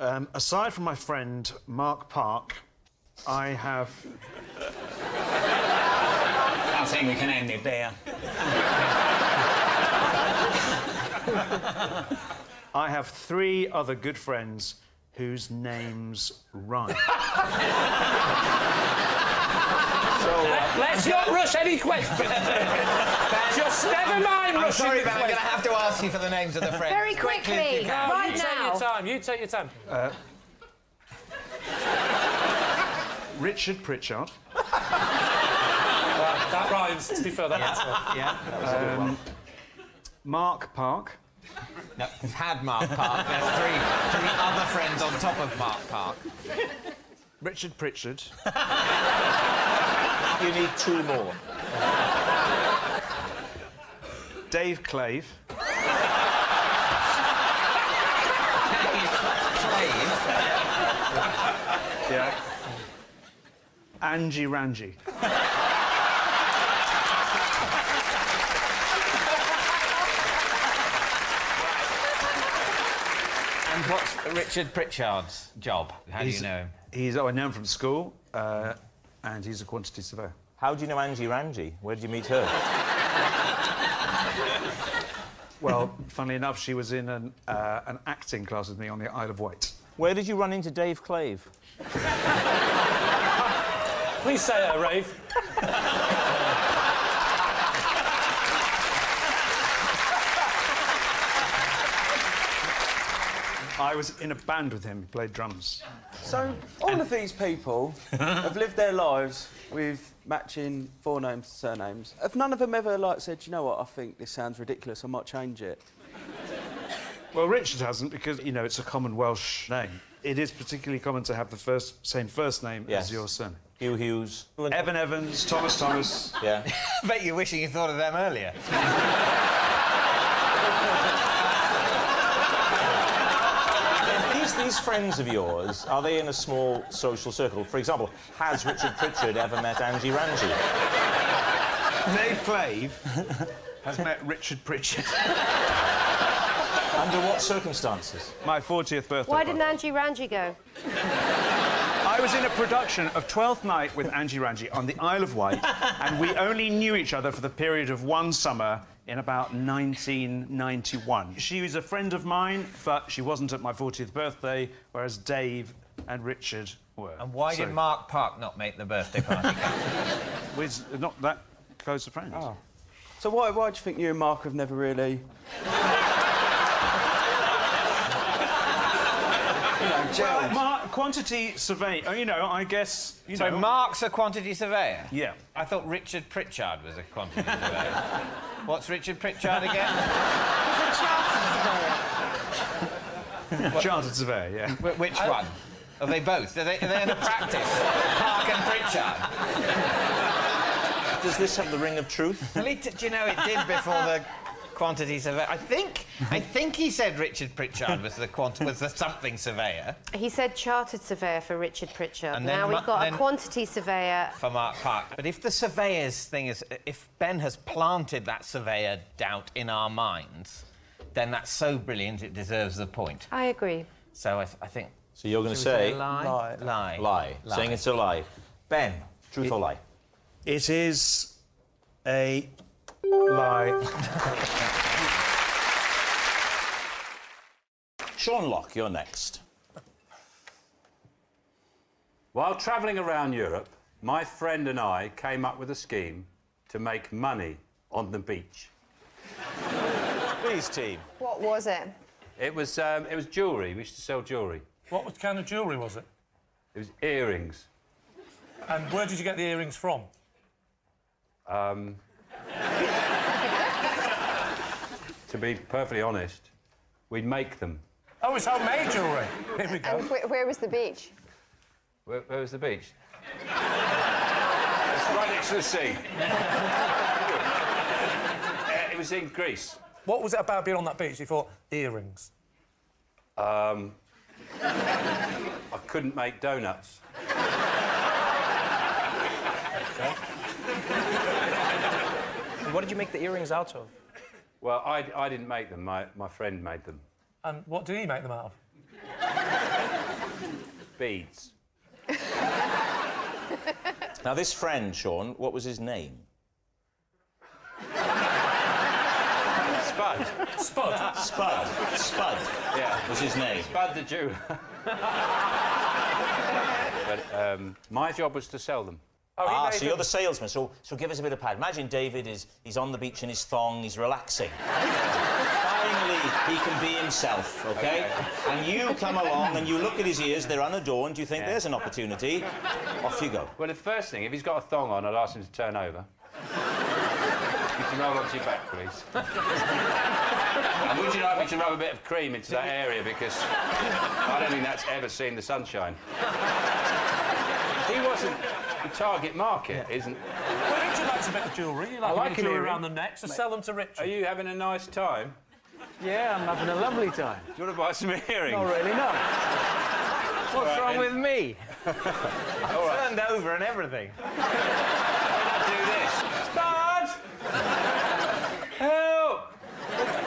Aside from my friend Mark Park, I have... I think we can end it there. I have 3 other good friends whose names rhyme. Let's not rush any questions. Just never mind I'm rushing sorry, the Ben, I'm going to questions. have to ask you for the names of the friends. Very quickly. Right You take now. your time. You take your time. Richard Pritchard. That rhymes, to be fair. That's Yeah, that was a good one. Mark Park. No, we've had Mark Park. There's three other friends on top of Mark Park. Richard Pritchard. You need 2 more. Dave Clave. Yeah. Angie Ranji. And what's Richard Pritchard's job? How do you know him? I know him from school, and he's a quantity surveyor. How do you know Angie Ranji? Where did you meet her? Well, funnily enough, she was in an acting class with me on the Isle of Wight. Where did you run into Dave Clave? Please say her, Rave. I was in a band with him. He played drums. So, all of these people have lived their lives with matching forenames, surnames. Have none of them ever, like, said, you know what, I think this sounds ridiculous, I might change it? Well, Richard hasn't, because, you know, it's a common Welsh name. It is particularly common to have the same first name as your surname. Hugh Hughes. Evan Evans, Thomas Thomas. Yeah. I bet you're wishing you thought of them earlier. These friends of yours, are they in a small social circle? For example, has Richard Pritchard ever met Angie Ranji? Dave Clave has met Richard Pritchard. Under what circumstances? My 40th birthday Why party. didn't Angie Ranji go? I was in a production of Twelfth Night with Angie Ranji on the Isle of Wight, and we only knew each other for the period of one summer in about 1991. She was a friend of mine, but she wasn't at my 40th birthday, whereas Dave and Richard were. And why did Mark Park not make the birthday party? We're not that close of friends. Oh. So why do you think you and Mark have never really... Well, quantity survey. You know, I guess. So Mark's a quantity surveyor? Yeah. I thought Richard Pritchard was a quantity surveyor. What's Richard Pritchard again? He's a chartered surveyor. Chartered surveyor, yeah. Which one? Are they both? Are they in a practice? Park and Pritchard? Does this have the ring of truth? Well, do you know it did before the quantity surveyor? I think he said Richard Pritchard was the something surveyor. He said chartered surveyor for Richard Pritchard. And Now then we've got a quantity surveyor. For Mark Park. But if the surveyor's thing is... If Ben has planted that surveyor doubt in our minds, then that's so brilliant it deserves the point. I agree. So I think... So you're going to say... Lie. Lie. Lie. Saying it's a lie. Ben, truth or lie? It is a lie. Sean Locke, you're next. While travelling around Europe, my friend and I came up with a scheme to make money on the beach. Please, team. What was it? It was jewellery. We used to sell jewellery. What kind of jewellery was it? It was earrings. And where did you get the earrings from? To be perfectly honest, we'd make them. Oh, it's homemade jewellery. Here we go. And where was the beach? Where was the beach? It's right next to the sea. It was in Greece. What was it about being on that beach? You thought, earrings? I couldn't make donuts. What did you make the earrings out of? Well, I didn't make them. My friend made them. And what did he make them out of? beads. Now, this friend, Sean, what was his name? Spud. Spud. Spud. Spud. Yeah. Was his name. Spud the Jew. But my job was to sell them. Oh, So you're the salesman. So give us a bit of pad. Imagine David he's on the beach in his thong, he's relaxing. Finally, he can be himself, OK? And you come along and you look at his ears, they're unadorned, you think there's an opportunity, off you go. Well, the first thing, if he's got a thong on, I'd ask him to turn over. You can roll onto your back, please. And would you like me to rub a bit of cream into that area, because I don't think that's ever seen the sunshine. He wasn't the target market, isn't... Well, Richard likes a bit of jewellery. You like, like a bit of jewellery an around the neck, so sell them to Richard. Are you having a nice time? Yeah, I'm having a lovely time. Do you want to buy some earrings? Not really, no. What's wrong with me? All right. Turned over and everything. Do this. Spud! Help!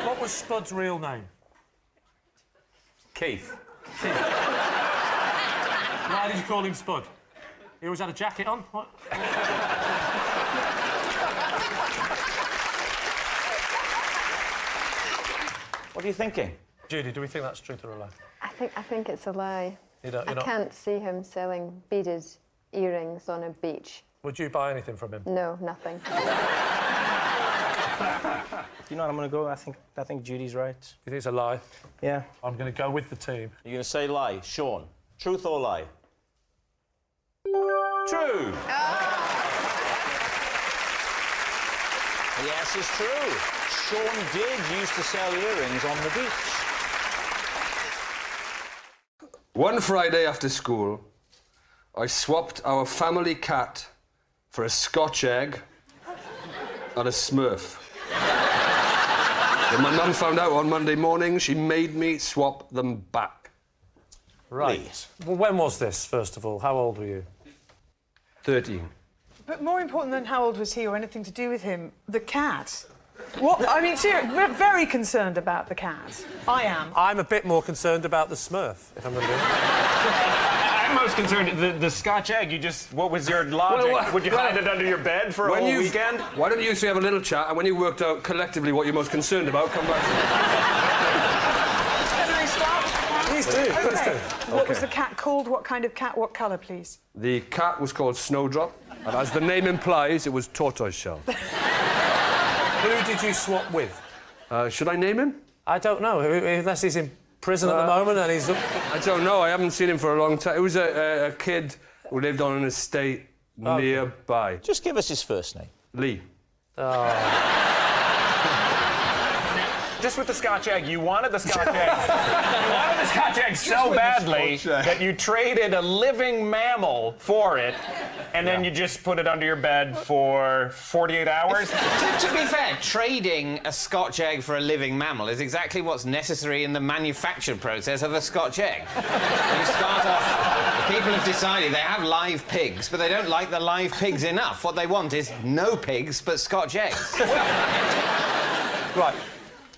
What was Spud's real name? Keith. Why did you call him Spud? He always had a jacket on? What? What are you thinking? Judy, do we think that's truth or a lie? I think it's a lie. You're I not... can't see him selling beaded earrings on a beach. Would you buy anything from him? No, nothing. You know what I'm going to go? I think Judy's right. You think it's a lie? Yeah. I'm going to go with the team. You're going to say lie. Sean, truth or lie? True. Yes, it's true. Sean did used to sell earrings on the beach. One Friday after school, I swapped our family cat for a scotch egg and a smurf. When my mum found out on Monday morning, she made me swap them back. Right. Well, when was this, first of all? How old were you? 13. But more important than how old was he or anything to do with him, the cat. What? I mean, seriously, we're very concerned about the cat. I am. I'm a bit more concerned about the smurf, if I'm going to be honest. I'm most concerned, the scotch egg, what was your logic? Would you hide it under your bed for a whole weekend? Why don't you three have a little chat, and when you worked out collectively what you're most concerned about, come back to me. Can I start? Please do. Okay. What was the cat called? What kind of cat? What colour, please? The cat was called Snowdrop, and as the name implies, it was tortoiseshell. Who did you swap with? Should I name him? I don't know, unless he's in prison at the moment and he's... I don't know, I haven't seen him for a long time. It was a kid who lived on an estate nearby. Just give us his first name. Lee. Just with the scotch egg, you wanted the scotch egg. You wanted the scotch egg so badly that you traded a living mammal for it, and then you just put it under your bed for 48 hours? To be fair, trading a scotch egg for a living mammal is exactly what's necessary in the manufacture process of a scotch egg. You start off... People have decided they have live pigs, but they don't like the live pigs enough. What they want is no pigs, but scotch eggs. Right.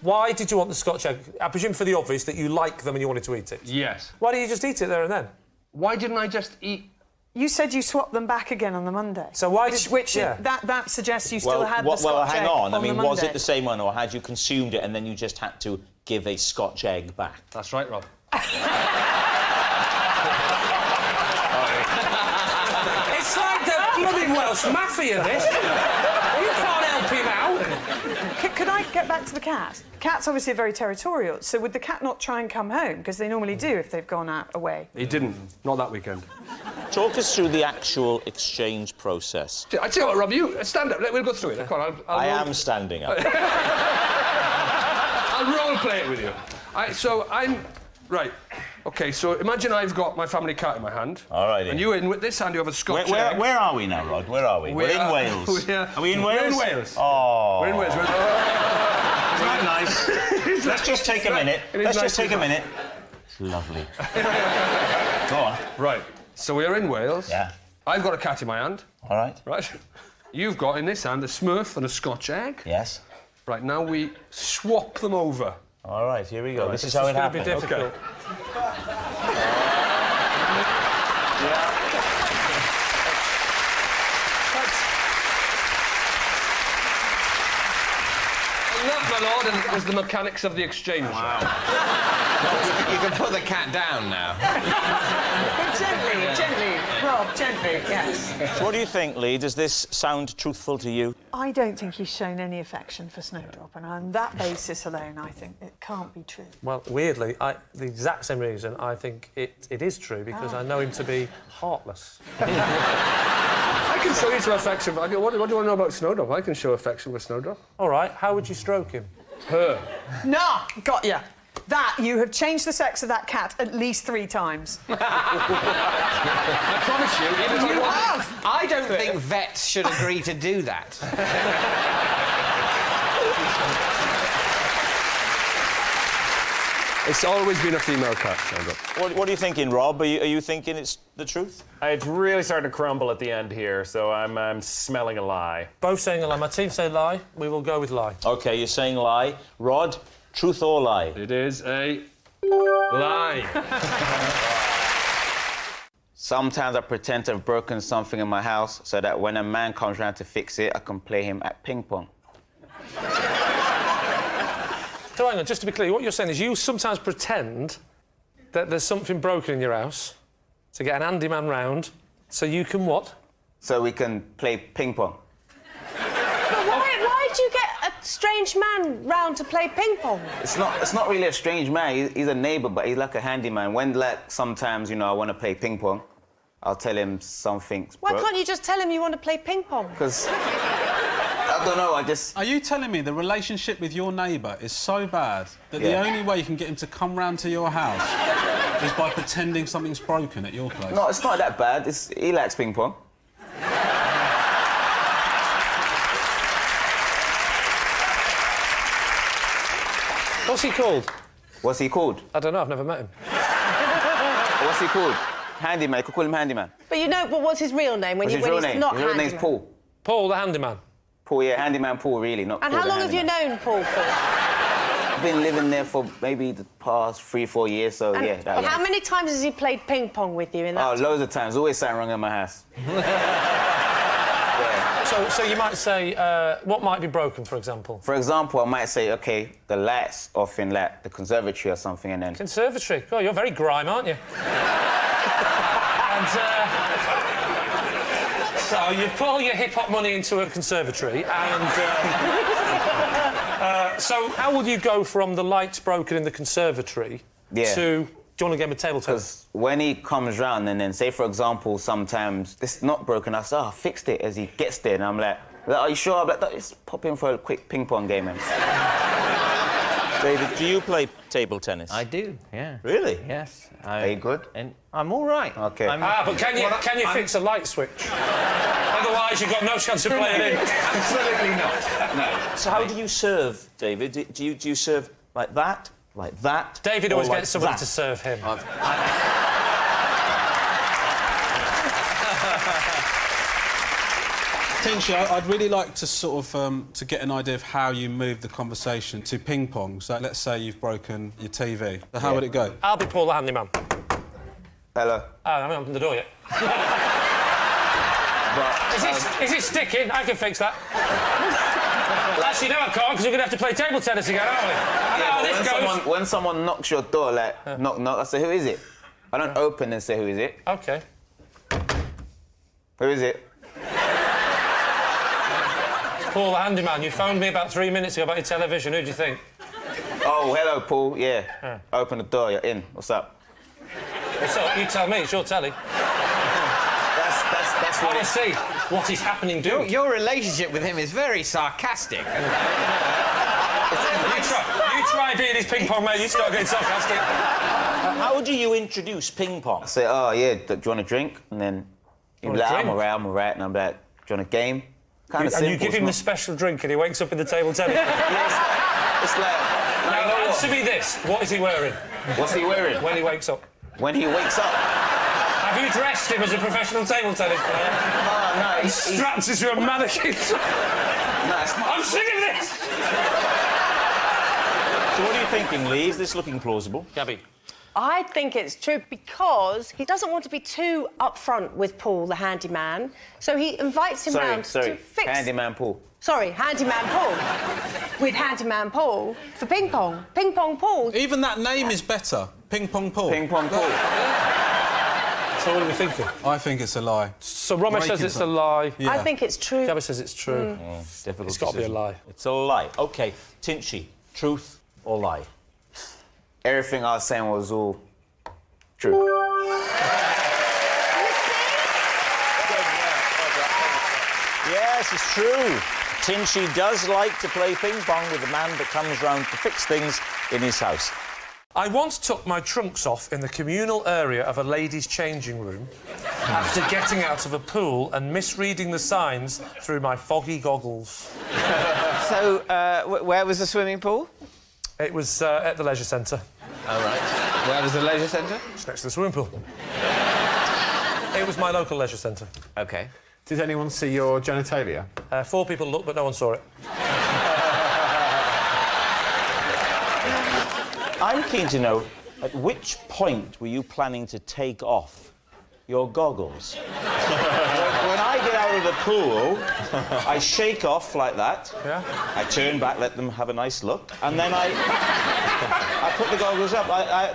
Why did you want the scotch egg? I presume for the obvious that you like them and you wanted to eat it. Yes. Why didn't you just eat it there and then? Why didn't I just eat... You said you swapped them back again on the Monday. So why did... That suggests you still had the scotch well, egg hang on. I mean, the was Monday. it the same one, or had you consumed it and then you just had to give a scotch egg back? That's right, Rob. It's like the bloody Welsh Mafia, this. You can't help him out. Could I get back to the cat? Cats obviously are very territorial, so would the cat not try and come home? Because they normally do if they've gone out away. He didn't. Not that weekend. Talk us through the actual exchange process. I tell you what, Rob, you stand up. We'll go through it. Come on, I am standing up. I'll role play it with you. Right. OK, so imagine I've got my family cat in my hand. All right. And you in with this hand, you have a scotch egg. Where are we now, Rod? Where are we? We're in Wales. Are we in Wales? We're in Wales. Oh. We're in Wales. Right, nice. Let's just take a minute. Let's just take a minute. It's lovely. Go on. Right. So we're in Wales. Yeah. I've got a cat in my hand. All right. Right. You've got in this hand a smurf and a scotch egg. Yes. Right, now we swap them over. All right, here we go. This is how it happens. This is going to be difficult. Okay. is the mechanics of the exchange. Wow. You can put the cat down now. Gently, Rob, gently, yes. So what do you think, Lee? Does this sound truthful to you? I don't think he's shown any affection for Snowdrop, and on that basis alone, I think it can't be true. Well, weirdly, the exact same reason, I think it is true, because I know him to be heartless. I can show you some affection. What do you want to know about Snowdrop? I can show affection with Snowdrop. All right, how would you stroke him? Her. No, got ya. That, you have changed the sex of that cat at least 3 times. I promise you, even You have! I don't think vets should agree to do that. It's always been a female cat, Snowdrop. What are you thinking, Rob? Are you thinking it's the truth? It's really starting to crumble at the end here, so I'm smelling a lie. Both saying a lie. My team say lie. We will go with lie. OK, you're saying lie. Rod, truth or lie? It is a lie. Sometimes I pretend to have broken something in my house so that when a man comes round to fix it, I can play him at ping-pong. So hang on, just to be clear, what you're saying is you sometimes pretend that there's something broken in your house to get an handyman round so you can what? So we can play ping-pong. Why did you get a strange man round to play ping-pong? It's not really a strange man. He's a neighbour, but he's like a handyman. When, like, sometimes, you know, I want to play ping-pong, I'll tell him something's Why broke. can't you just tell him you want to play ping-pong? Because... I don't know, I just... Are you telling me the relationship with your neighbour is so bad that the only way you can get him to come round to your house is by pretending something's broken at your place? No, it's not that bad. He likes ping-pong. What's he called? What's he called? I don't know, I've never met him. What's he called? Handyman. You could call him Handyman. But you know, but what's his real name when What's you his when real he's name? not His real name's handyman? Paul. Paul, the handyman. Paul, yeah, Handyman Paul, really, not And Paul how the long have you handyman. known Paul for? I've been living there for maybe the past 3-4 years, so And yeah. That how long. many times has he played ping-pong with you in that Oh, time? loads of times. Always something wrong in my house. So you might say, what might be broken, for example? For example, I might say, OK, the light's off in, like, the conservatory or something, and then... Conservatory? Oh, you're very grime, aren't you? And, so you put all your hip-hop money into a conservatory, and... so how would you go from the lights broken in the conservatory to... Do you want a game of table tennis? Because when he comes round and then, say, for example, sometimes it's not broken, I say, oh, I fixed it as he gets there, and I'm like, are you sure? I'm like, let's pop in for a quick ping-pong game, man. David, do you play table tennis? I do, yeah. Really? Yes. Are you good? And I'm all right. OK. But can you fix a light switch? Otherwise, you've got no chance of playing it. Absolutely not. No. So how do you serve, David? Do you serve like that? Like that? David or always like gets somebody that? to serve him. Tinchy, I'd really like to sort of to get an idea of how you move the conversation to ping-pong. So let's say you've broken your TV. So how would it go? I'll be Paul the handyman. Hello. Oh, I haven't opened the door yet. Is it sticking? I can fix that. Actually, no, I can't, because we're going to have to play table tennis again, aren't we? When someone knocks your door, like, knock, knock, I say, who is it? I don't open and say, who is it? OK. Who is it? Paul, the handyman, you phoned me about 3 minutes ago about your television. Who do you think? Oh, hello, Paul. Yeah. Open the door. You're in. What's up? What's up? You tell me. It's your telly. That's I want to see what is happening. Your relationship with him is very sarcastic. You try being his ping-pong mate. You start getting sarcastic. How do you introduce ping-pong? I say, oh, yeah, do you want a drink? And then he'll be like, I'm all right. And I'm like, do you want a game? Kind of simple. And you give him the special drink and he wakes up in the table tennis. It's like... Now, answer me this. What is he wearing? What's he wearing? When he wakes up. When he wakes up? Have you dressed him as a professional table tennis player? No. He's strapped into a mannequin. I'm sick of this! So what are you thinking, Lee? Is this looking plausible? Gabby? I think it's true because he doesn't want to be too upfront with Paul, the handyman, so he invites him round to fix... Handyman Paul. Sorry, handyman Paul. With handyman Paul for ping-pong. Ping-pong Paul. Even that name is better. Ping-pong Paul. Ping-pong Paul. So what are we thinking? I think it's a lie. So Romesh says it's a lie. Yeah. I think it's true. Gabby says it's true. Difficult It's got to be a decision. lie. It's a lie. OK, Tinchy, truth or lie? Everything I was saying was all true. Yes, it's true. Tinchy does like to play ping-pong with the man that comes round to fix things in his house. I once took my trunks off in the communal area of a ladies' changing room after getting out of a pool and misreading the signs through my foggy goggles. So, where was the swimming pool? It was at the leisure centre. All right. Where was the leisure centre? It's next to the swimming pool. It was my local leisure centre. OK. Did anyone see your genitalia? 4 people looked, but no one saw it. I'm keen to know, at which point were you planning to take off your goggles? When I get out of the pool, I shake off like that. Yeah? I turn back, let them have a nice look, and then I put the goggles up.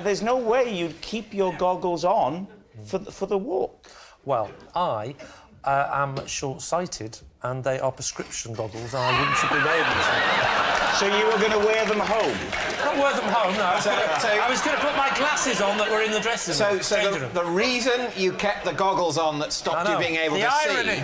There's no way you'd keep your goggles on for the walk. Well, I am short-sighted, and they are prescription goggles, and I wouldn't have been able to. So you were going to wear them home? Not wear them home, no. I was going to put my glasses on that were in the dressing room. So the reason you kept the goggles on that stopped you being able to see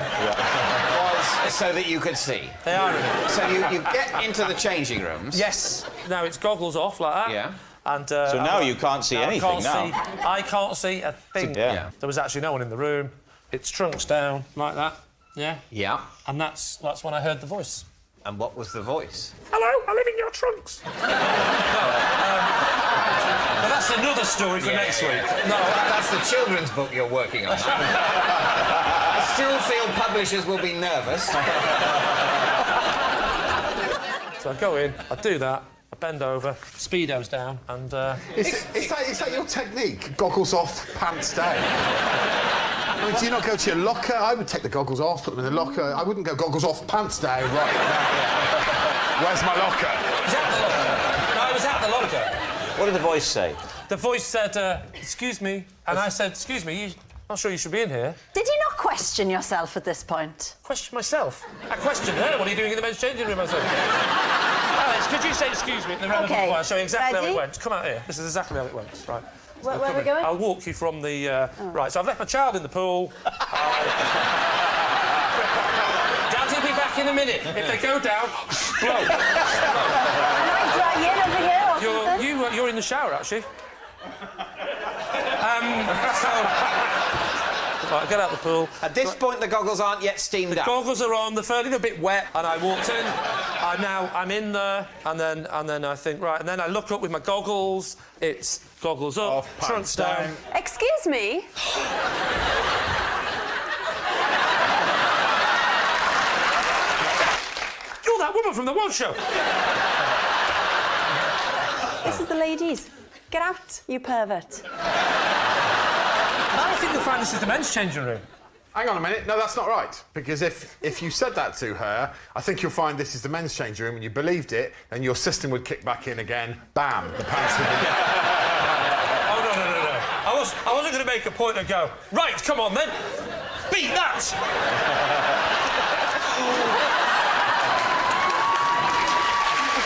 was so that you could see. The irony. So you get into the changing rooms. Yes. Now it's goggles off like that. Yeah. And, so now you can't see anything now. I can't see a thing. Yeah. There was actually no one in the room. It's trunks down like that. Yeah. Yeah. And that's when I heard the voice. And what was the voice? Hello, I live in your trunks. But that's another story for next week. No, that's the children's book you're working on. I still feel publishers will be nervous. So I go in, I do that, I bend over, Speedo's down, and... Is that your technique? Goggles off, pants down? I mean, do you not go to your locker? I would take the goggles off, put them in the locker. I wouldn't go goggles off, pants down, right. Where's my locker? Was that the locker? No, I was at the locker. What did the voice say? The voice said, excuse me, and I said, excuse me, I'm not sure you should be in here. Did you not question yourself at this point? Question myself? I questioned her. What are you doing in the men's changing room? I said, Alex, could you say excuse me in the relevant way? I'll show you exactly how it went. Come out here. This is exactly how it went, right? Where are we going? I'll walk you from the... Right, so I've left my child in the pool. Daddy will be back in a minute. If they go down, blow. You're in the shower, actually. Right, get out the pool. At this point, the goggles aren't yet steamed The up. goggles are on. They're fairly a bit wet, and I walked in. I'm in there, and then I think, right, and then I look up with my goggles. It's goggles up, off, trunks pants down. Excuse me? You're that woman from the One Show. This is the ladies. Get out, you pervert. I think you'll find this is the men's changing room. Hang on a minute. No, that's not right. Because if you said that to her, I think you'll find this is the men's changing room and you believed it, then your system would kick back in again. Bam, the pants would be... Oh, no. I wasn't going to make a point and go, right, come on then. Beat that!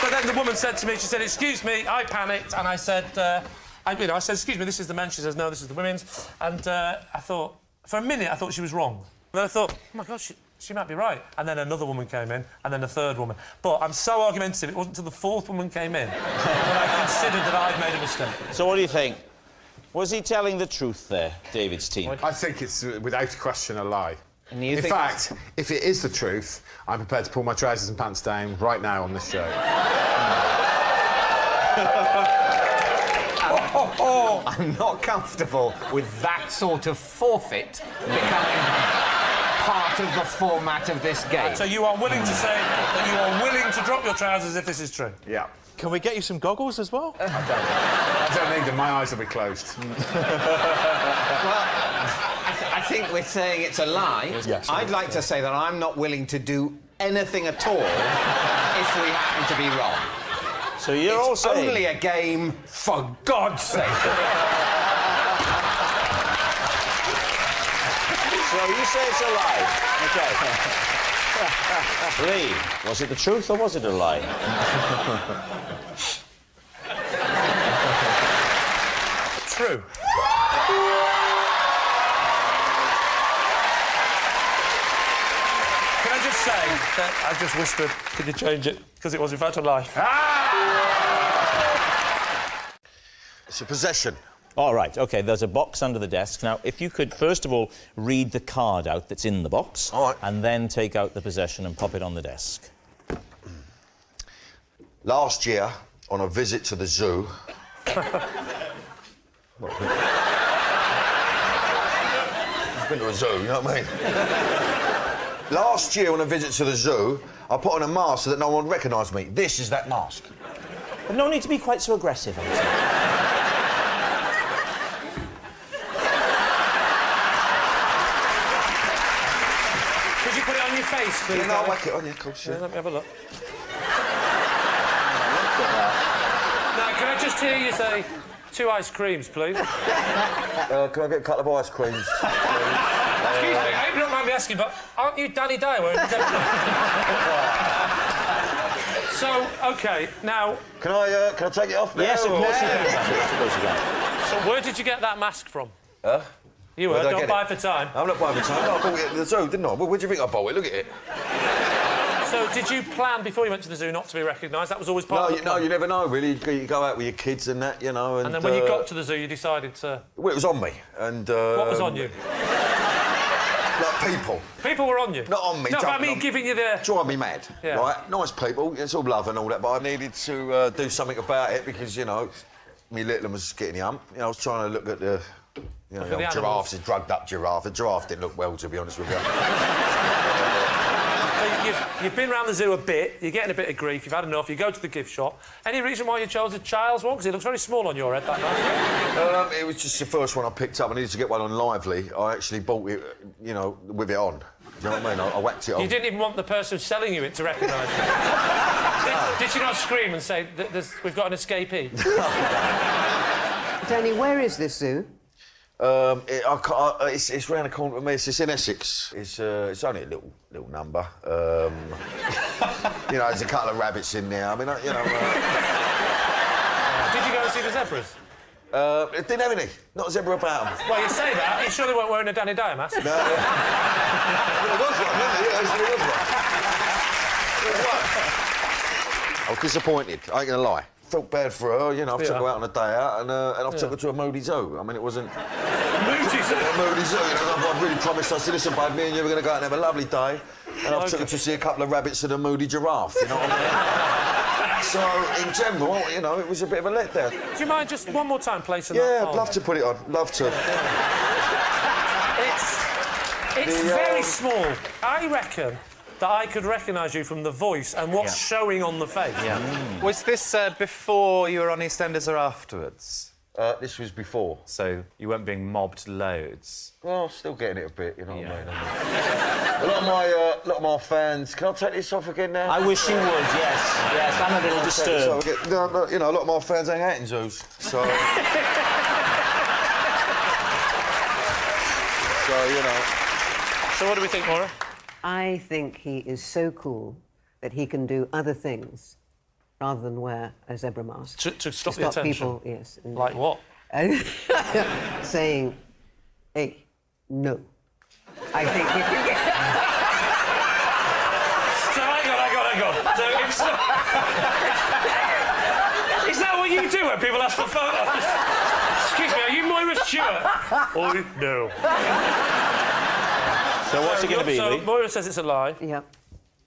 But then the woman said to me, she said, excuse me, I panicked, and I said, I said, excuse me, this is the men's. She says, no, this is the women's. And I thought, for a minute, I thought she was wrong. And then I thought, oh, my God, she might be right. And then another woman came in, and then a third woman. But I'm so argumentative, it wasn't until the fourth woman came in that I considered that I'd made a mistake. So what do you think? Was he telling the truth there, David's team? I think it's, without question, a lie. In fact, if it is the truth, I'm prepared to pull my trousers and pants down right now on this show. I'm not comfortable with that sort of forfeit becoming part of the format of this game. So you are willing to say that you are willing to drop your trousers if this is true? Yeah. Can we get you some goggles as well? I don't need them. My eyes will be closed. Well, I think we're saying it's a lie. Yes. I'd like to say that I'm not willing to do anything at all if we happen to be wrong. So you're all saying... only a game, for God's sake. So you say it's a lie. OK. Lee, was it the truth or was it a lie? True. Can I just say that I just whispered, could you change it? Because it was in fact a lie. It's a possession. All right, OK, there's a box under the desk. Now, if you could, first of all, read the card out that's in the box, all right, and then take out the possession and pop it on the desk. Last year, on a visit to the zoo... I've been to a zoo, you know what I mean? Last year, on a visit to the zoo, I put on a mask so that no one recognised me. This is that mask. But no need to be quite so aggressive, I would say. Face, please. Yeah, no, I'll whack it on you, of course. Yeah, let me have a look. Now, can I just hear you say 2 ice creams, please? Can I get a couple of ice creams? Excuse me, I hope you don't mind me asking, but aren't you Danny Dyer? So, OK, now... Can I take it off now? Yes, of course you can. Of course you can. So where did you get that mask from? Huh? You were, don't buy for time. I'm not buying for time. No, I bought it at the zoo, didn't I? Well, where do you think I bought it? Look at it. So, did you plan before you went to the zoo not to be recognised? That was always part of the plan? No, you never know, really. You go out with your kids and that, you know, and... And then when you got to the zoo, you decided to... Well, it was on me, and... What was on you? Like people. People were on you? Not on me. No, but I mean giving you the... Drive me mad, yeah. Right? Nice people, it's all love and all that, but I needed to do something about it because, you know, me little one was getting the hump. You know, I was trying to look at the... You know, the giraffes, a drugged-up giraffe. The giraffe didn't look well, to be honest with you. So you've been around the zoo a bit, you're getting a bit of grief, you've had enough, you go to the gift shop. Any reason why you chose a child's one? Because it looks very small on your head, that night. It was just the first one I picked up. I needed to get one on Lively. I actually bought it, you know, with it on. Do you know what I mean? I whacked it on. You didn't even want the person selling you it to recognise you. Did she not scream and say, we've got an escapee? Danny, where is this zoo? It's round the corner from me. It's in Essex. It's only a little number. You know, there's a couple of rabbits in there. I mean, you know... Did you go and see the zebras? It didn't have any. Not a zebra about them. Well, you say that. Are you sure they weren't wearing a Danny Dyer mask? No. Well, there was one, wasn't there? Yes, there was one. I was disappointed. I ain't gonna lie. Felt bad for her, you know. I took her out on a day out and I took her to a moody zoo. I mean, it wasn't... Moody zoo? A moody zoo. You know, I really promised. I said, listen, bud, me and you were going to go out and have a lovely day. And I took her to see a couple of rabbits and a moody giraffe, you know what I mean? So, in general, you know, it was a bit of a letdown. Do you mind just one more time placing that? Yeah, I'd love to put it on. Love to. It's very small. I reckon that I could recognise you from the voice and what's showing on the face. Yeah. Was this before you were on EastEnders or afterwards? This was before. So you weren't being mobbed loads? Well, still getting it a bit, you know what I mean? A lot of my fans... Can I take this off again now? I wish you would, yes. Yes, I'm a little disturbed. So you know, a lot of my fans hang out in zoos, so... So, you know... So what do we think, Maura? I think he is so cool that he can do other things rather than wear a zebra mask. To stop the attention? People, yes. Like what? Saying, hey, no. I think if you get... So, hang on. So, is that what you do when people ask for photos? Excuse me, are you Moira Stewart? Oh, no. So what's it going to be, Lee? Moira says it's a lie. Yeah.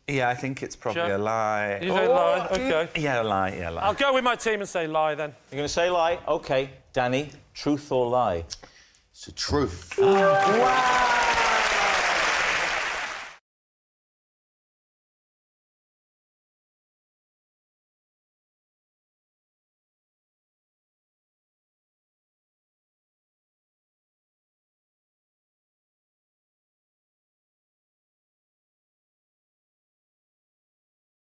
Yeah, I think it's probably a lie. You say lie? OK. Yeah, a lie, yeah, lie. I'll go with my team and say lie, then. You're going to say lie? OK. Danny, truth or lie? It's the truth. Wow!